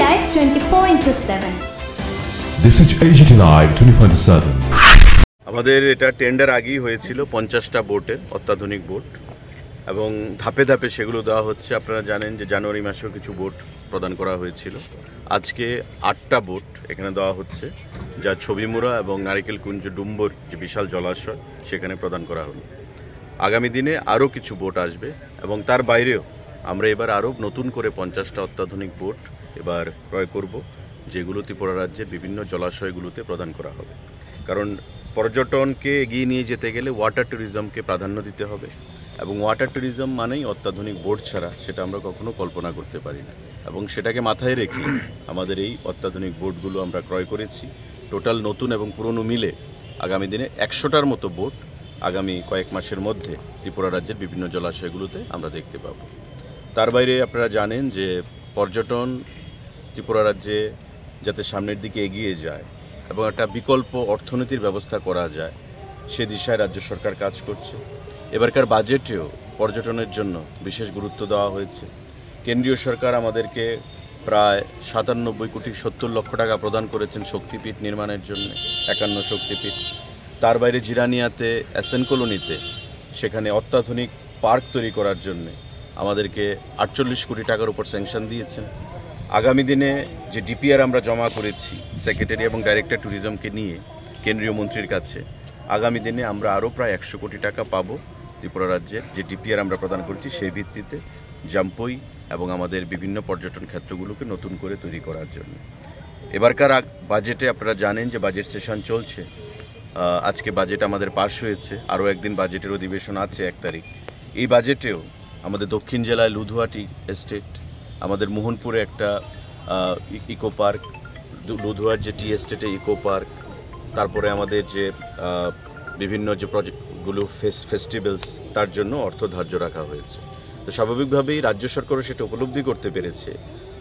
Live 24/7. This is AGT Live 24/7. আমাদের এটা tender আগেই হয়েছিল 50টা বোটের অত্যাধুনিক বোট এবং ধাপে ধাপে সেগুলো দেওয়া হচ্ছে। আপনারা জানেন যে জানুয়ারি মাসেও কিছু বোট প্রদান করা হয়েছিল। আজকে 8টা বোট এখানে দেওয়া হচ্ছে, যা ছবিমুড়া এবং নারিকেলকুঞ্জ ডুম্বর যে বিশাল জলাশয় সেখানে প্রদান করা হলো। আগামী দিনে আরও কিছু বোট আসবে এবং তার বাইরেও আমরা এবার আরও নতুন করে 50টা অত্যাধুনিক বোট এবার ক্রয় করব, যেগুলো ত্রিপুরা রাজ্যের বিভিন্ন জলাশয়গুলোতে প্রদান করা হবে। কারণ পর্যটনকে এগিয়ে নিয়ে যেতে গেলে ওয়াটার ট্যুরিজমকে প্রাধান্য দিতে হবে এবং ওয়াটার ট্যুরিজম মানেই অত্যাধুনিক বোট ছাড়া সেটা আমরা কখনো কল্পনা করতে পারি না। এবং সেটাকে মাথায় রেখে আমাদের এই অত্যাধুনিক বোটগুলো আমরা ক্রয় করেছি। টোটাল নতুন এবং পুরনো মিলে আগামী দিনে 100টার মতো বোট আগামী কয়েক মাসের মধ্যে ত্রিপুরা রাজ্যের বিভিন্ন জলাশয়গুলোতে আমরা দেখতে পাব। তার বাইরে আপনারা জানেন যে পর্যটন ত্রিপুরা রাজ্যে যাতে সামনের দিকে এগিয়ে যায় এবং একটা বিকল্প অর্থনীতির ব্যবস্থা করা যায়, সে দিশায় রাজ্য সরকার কাজ করছে। এবারকার বাজেটেও পর্যটনের জন্য বিশেষ গুরুত্ব দেওয়া হয়েছে। কেন্দ্রীয় সরকার আমাদেরকে প্রায় 97,70 লক্ষ টাকা প্রদান করেছেন শক্তিপীঠ নির্মাণের জন্য, 51 শক্তিপীঠ। তার বাইরে জিরানিয়াতে এসএন কলোনিতে সেখানে অত্যাধুনিক পার্ক তৈরি করার জন্য আমাদেরকে 48 কোটি টাকার উপর স্যাংশন দিয়েছেন। আগামী দিনে যে ডিপিআর আমরা জমা করেছি সেক্রেটারি এবং ডাইরেক্টর ট্যুরিজমকে নিয়ে কেন্দ্রীয় মন্ত্রীর কাছে, আগামী দিনে আমরা আরও প্রায় 100 কোটি টাকা পাবো ত্রিপুরা রাজ্যের যে ডিপিআর আমরা প্রদান করেছি সেই ভিত্তিতে জাম্পুই এবং আমাদের বিভিন্ন পর্যটন ক্ষেত্রগুলোকে নতুন করে তৈরি করার জন্য। এবারকার বাজেটে আপনারা জানেন যে বাজেট সেশন চলছে। আজকে বাজেট আমাদের পাশ হয়েছে, আরও একদিন বাজেটের অধিবেশন আছে 1 তারিখ। এই বাজেটেও আমাদের দক্ষিণ জেলায় লুধুয়াটি এস্টেট, আমাদের মোহনপুরে একটা ইকো পার্ক, লুধুয়ার যে টি এস্টেটে ইকো পার্ক, তারপরে আমাদের যে বিভিন্ন যে প্রজেক্টগুলো ফেস্টিভ্যালস তার জন্য অর্থ ধার্য রাখা হয়েছে। তো স্বাভাবিকভাবেই রাজ্য সরকারও সেটা উপলব্ধি করতে পেরেছে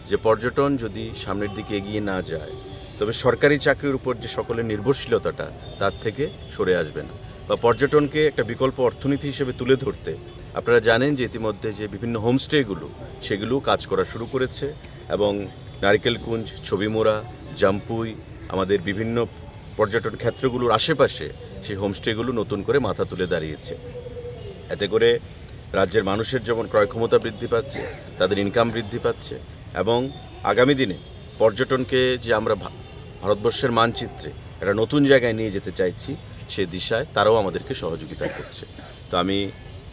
যে পর্যটন যদি সামনের দিকে এগিয়ে না যায় তবে সরকারি চাকরির উপর যে সকলের নির্ভরশীলতাটা তার থেকে সরে আসবে না, বা পর্যটনকে একটা বিকল্প অর্থনীতি হিসেবে তুলে ধরতে আপনারা জানেন যে ইতিমধ্যে যে বিভিন্ন হোমস্টেগুলো সেগুলো কাজ করা শুরু করেছে এবং নারিকেলকুঞ্জ, ছবিমুড়া, জাম্পুই, আমাদের বিভিন্ন পর্যটন ক্ষেত্রগুলোর আশেপাশে সেই হোমস্টেগুলো নতুন করে মাথা তুলে দাঁড়িয়েছে। এতে করে রাজ্যের মানুষের যেমন ক্রয় ক্ষমতা বৃদ্ধি পাচ্ছে, তাদের ইনকাম বৃদ্ধি পাচ্ছে এবং আগামী দিনে পর্যটনকে যে আমরা ভারতবর্ষের মানচিত্রে একটা নতুন জায়গায় নিয়ে যেতে চাইছি সেই দিশায় তারাও আমাদেরকে সহযোগিতা করছে। তো আমি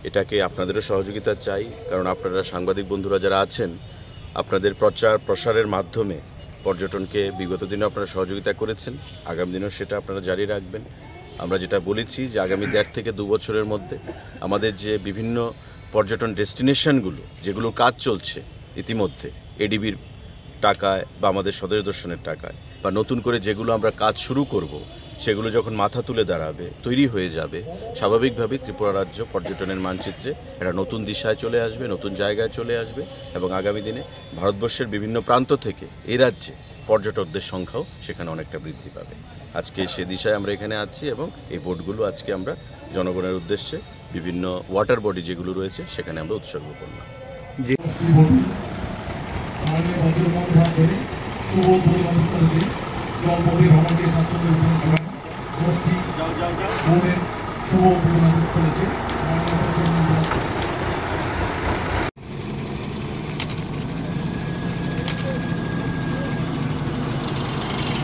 এটাকে আপনাদেরও সহযোগিতা চাই, কারণ আপনারা সাংবাদিক বন্ধুরা যারা আছেন আপনাদের প্রচার প্রসারের মাধ্যমে পর্যটনকে বিগত দিনে আপনারা সহযোগিতা করেছেন, আগামী দিনেও সেটা আপনারা জারি রাখবেন। আমরা যেটা বলেছি যে আগামী 1.5 থেকে 2 বছরের মধ্যে আমাদের যে বিভিন্ন পর্যটন ডেস্টিনেশনগুলো যেগুলোর কাজ চলছে ইতিমধ্যে এডিবির টাকায় বা আমাদের স্বদেশ দর্শনের টাকায়, বা নতুন করে যেগুলো আমরা কাজ শুরু করব সেগুলো যখন মাথা তুলে দাঁড়াবে, তৈরি হয়ে যাবে, স্বাভাবিকভাবেই ত্রিপুরা রাজ্য পর্যটনের মানচিত্রে একটা নতুন দিশায় চলে আসবে, নতুন জায়গায় চলে আসবে এবং আগামী দিনে ভারতবর্ষের বিভিন্ন প্রান্ত থেকে এই রাজ্যে পর্যটকদের সংখ্যাও সেখানে অনেকটা বৃদ্ধি পাবে। আজকে সে দিশায় আমরা এখানে আছি এবং এই বোটগুলো আজকে আমরা জনগণের উদ্দেশ্যে বিভিন্ন ওয়াটার বডি যেগুলো রয়েছে সেখানে আমরা উৎসর্গ করলাম। জি, শুভ